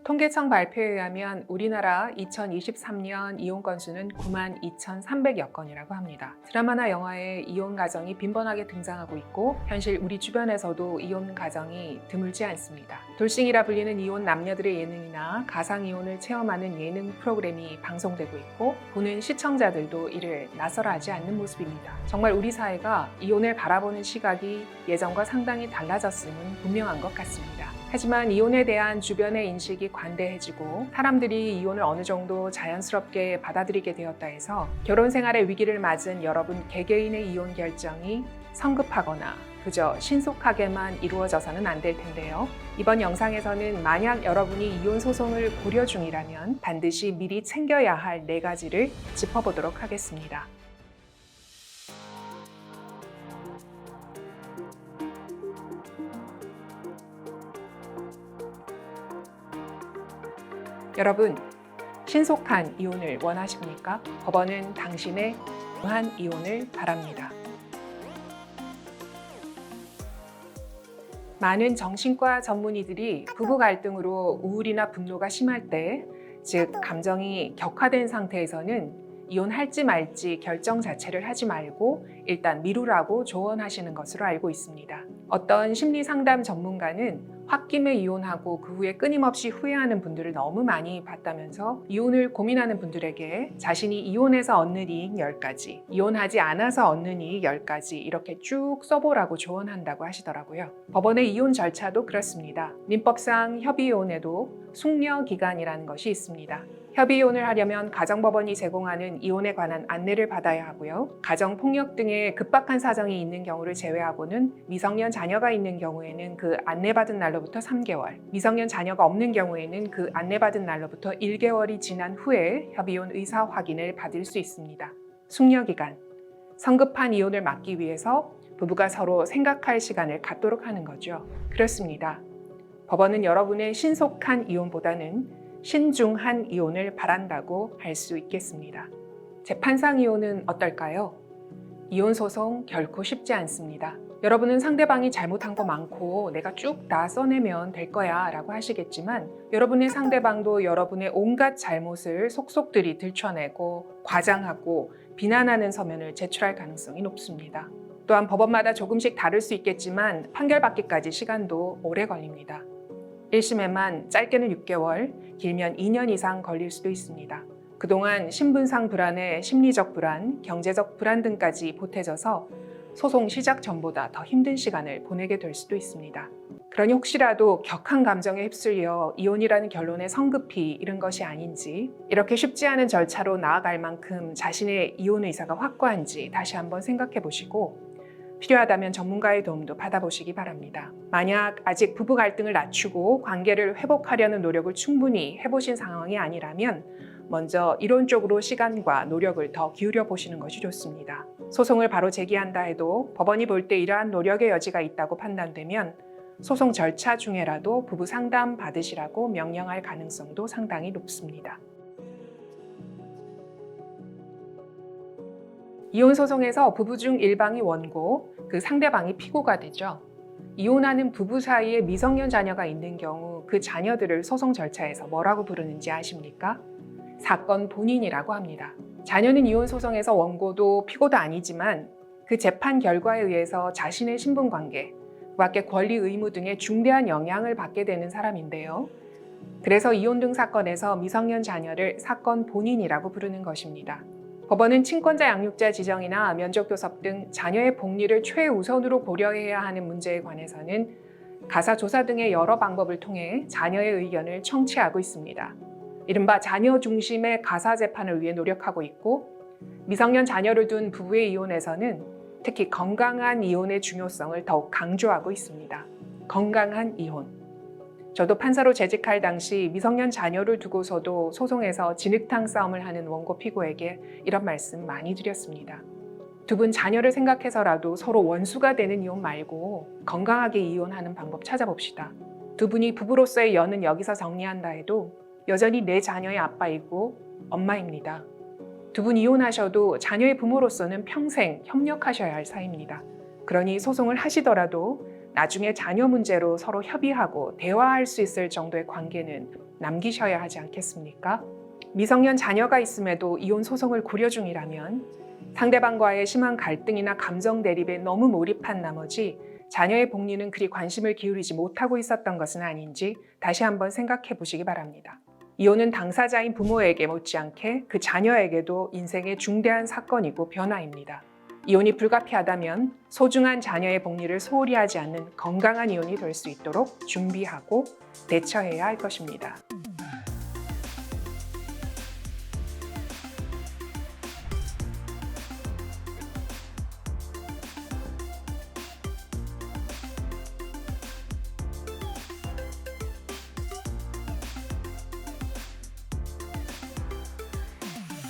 통계청 발표에 의하면 우리나라 2023년 이혼 건수는 92,300여 건이라고 합니다. 드라마나 영화에 이혼 가정이 빈번하게 등장하고 있고 현실 우리 주변에서도 이혼 가정이 드물지 않습니다. 돌싱이라 불리는 이혼 남녀들의 예능이나 가상이혼을 체험하는 예능 프로그램이 방송되고 있고 보는 시청자들도 이를 나서라하지 않는 모습입니다. 정말 우리 사회가 이혼을 바라보는 시각이 예전과 상당히 달라졌음은 분명한 것 같습니다. 하지만 이혼에 대한 주변의 인식이 관대해지고 사람들이 이혼을 어느 정도 자연스럽게 받아들이게 되었다 해서 결혼 생활의 위기를 맞은 여러분 개개인의 이혼 결정이 성급하거나 그저 신속하게만 이루어져서는 안 될 텐데요. 이번 영상에서는 만약 여러분이 이혼 소송을 고려 중이라면 반드시 미리 챙겨야 할 4가지를 짚어보도록 하겠습니다. 여러분, 신속한 이혼을 원하십니까? 법원은 당신의 무한 이혼을 바랍니다. 많은 정신과 전문의들이 부부 갈등으로 우울이나 분노가 심할 때, 즉 감정이 격화된 상태에서는 이혼할지 말지 결정 자체를 하지 말고 일단 미루라고 조언하시는 것으로 알고 있습니다. 어떤 심리 상담 전문가는 홧김에 이혼하고 그 후에 끊임없이 후회하는 분들을 너무 많이 봤다면서 이혼을 고민하는 분들에게 자신이 이혼해서 얻는 이익 10가지, 이혼하지 않아서 얻는 이익 10가지 이렇게 쭉 써보라고 조언한다고 하시더라고요. 법원의 이혼 절차도 그렇습니다. 민법상 협의이혼에도 숙려기간이라는 것이 있습니다. 협의이혼을 하려면 가정법원이 제공하는 이혼에 관한 안내를 받아야 하고요. 가정폭력 등의 급박한 사정이 있는 경우를 제외하고는 미성년 자녀가 있는 경우에는 그 안내받은 날로부터 3개월, 미성년 자녀가 없는 경우에는 그 안내받은 날로부터 1개월이 지난 후에 협의이혼 의사 확인을 받을 수 있습니다. 숙려기간, 성급한 이혼을 막기 위해서 부부가 서로 생각할 시간을 갖도록 하는 거죠. 그렇습니다. 법원은 여러분의 신속한 이혼보다는 신중한 이혼을 바란다고 할 수 있겠습니다. 재판상 이혼은 어떨까요? 이혼 소송 결코 쉽지 않습니다. 여러분은 상대방이 잘못한 거 많고 내가 쭉 다 써내면 될 거야 라고 하시겠지만 여러분의 상대방도 여러분의 온갖 잘못을 속속들이 들춰내고 과장하고 비난하는 서면을 제출할 가능성이 높습니다. 또한 법원마다 조금씩 다를 수 있겠지만 판결받기까지 시간도 오래 걸립니다. 1심에만 짧게는 6개월, 길면 2년 이상 걸릴 수도 있습니다. 그동안 신분상 불안에 심리적 불안, 경제적 불안 등까지 보태져서 소송 시작 전보다 더 힘든 시간을 보내게 될 수도 있습니다. 그러니 혹시라도 격한 감정에 휩쓸려 이혼이라는 결론에 성급히 이른 것이 아닌지, 이렇게 쉽지 않은 절차로 나아갈 만큼 자신의 이혼 의사가 확고한지 다시 한번 생각해 보시고 필요하다면 전문가의 도움도 받아보시기 바랍니다. 만약 아직 부부 갈등을 낮추고 관계를 회복하려는 노력을 충분히 해보신 상황이 아니라면 먼저 이론적으로 시간과 노력을 더 기울여 보시는 것이 좋습니다. 소송을 바로 제기한다 해도 법원이 볼 때 이러한 노력의 여지가 있다고 판단되면 소송 절차 중에라도 부부 상담 받으시라고 명령할 가능성도 상당히 높습니다. 이혼 소송에서 부부 중 일방이 원고, 그 상대방이 피고가 되죠. 이혼하는 부부 사이에 미성년 자녀가 있는 경우 그 자녀들을 소송 절차에서 뭐라고 부르는지 아십니까? 사건 본인이라고 합니다. 자녀는 이혼 소송에서 원고도 피고도 아니지만 그 재판 결과에 의해서 자신의 신분관계, 그 밖에 권리 의무 등의 중대한 영향을 받게 되는 사람인데요. 그래서 이혼 등 사건에서 미성년 자녀를 사건 본인이라고 부르는 것입니다. 법원은 친권자 양육자 지정이나 면접 교섭 등 자녀의 복리를 최우선으로 고려해야 하는 문제에 관해서는 가사 조사 등의 여러 방법을 통해 자녀의 의견을 청취하고 있습니다. 이른바 자녀 중심의 가사 재판을 위해 노력하고 있고 미성년 자녀를 둔 부부의 이혼에서는 특히 건강한 이혼의 중요성을 더욱 강조하고 있습니다. 건강한 이혼. 저도 판사로 재직할 당시 미성년 자녀를 두고서도 소송에서 진흙탕 싸움을 하는 원고 피고에게 이런 말씀 많이 드렸습니다. 두 분 자녀를 생각해서라도 서로 원수가 되는 이혼 말고 건강하게 이혼하는 방법 찾아봅시다. 두 분이 부부로서의 연은 여기서 정리한다 해도 여전히 내 자녀의 아빠이고 엄마입니다. 두 분 이혼하셔도 자녀의 부모로서는 평생 협력하셔야 할 사이입니다. 그러니 소송을 하시더라도 나중에 자녀 문제로 서로 협의하고 대화할 수 있을 정도의 관계는 남기셔야 하지 않겠습니까? 미성년 자녀가 있음에도 이혼 소송을 고려 중이라면 상대방과의 심한 갈등이나 감정 대립에 너무 몰입한 나머지 자녀의 복리는 그리 관심을 기울이지 못하고 있었던 것은 아닌지 다시 한번 생각해 보시기 바랍니다. 이혼은 당사자인 부모에게 못지않게 그 자녀에게도 인생의 중대한 사건이고 변화입니다. 이혼이 불가피하다면 소중한 자녀의 복리를 소홀히 하지 않는 건강한 이혼이 될 수 있도록 준비하고 대처해야 할 것입니다.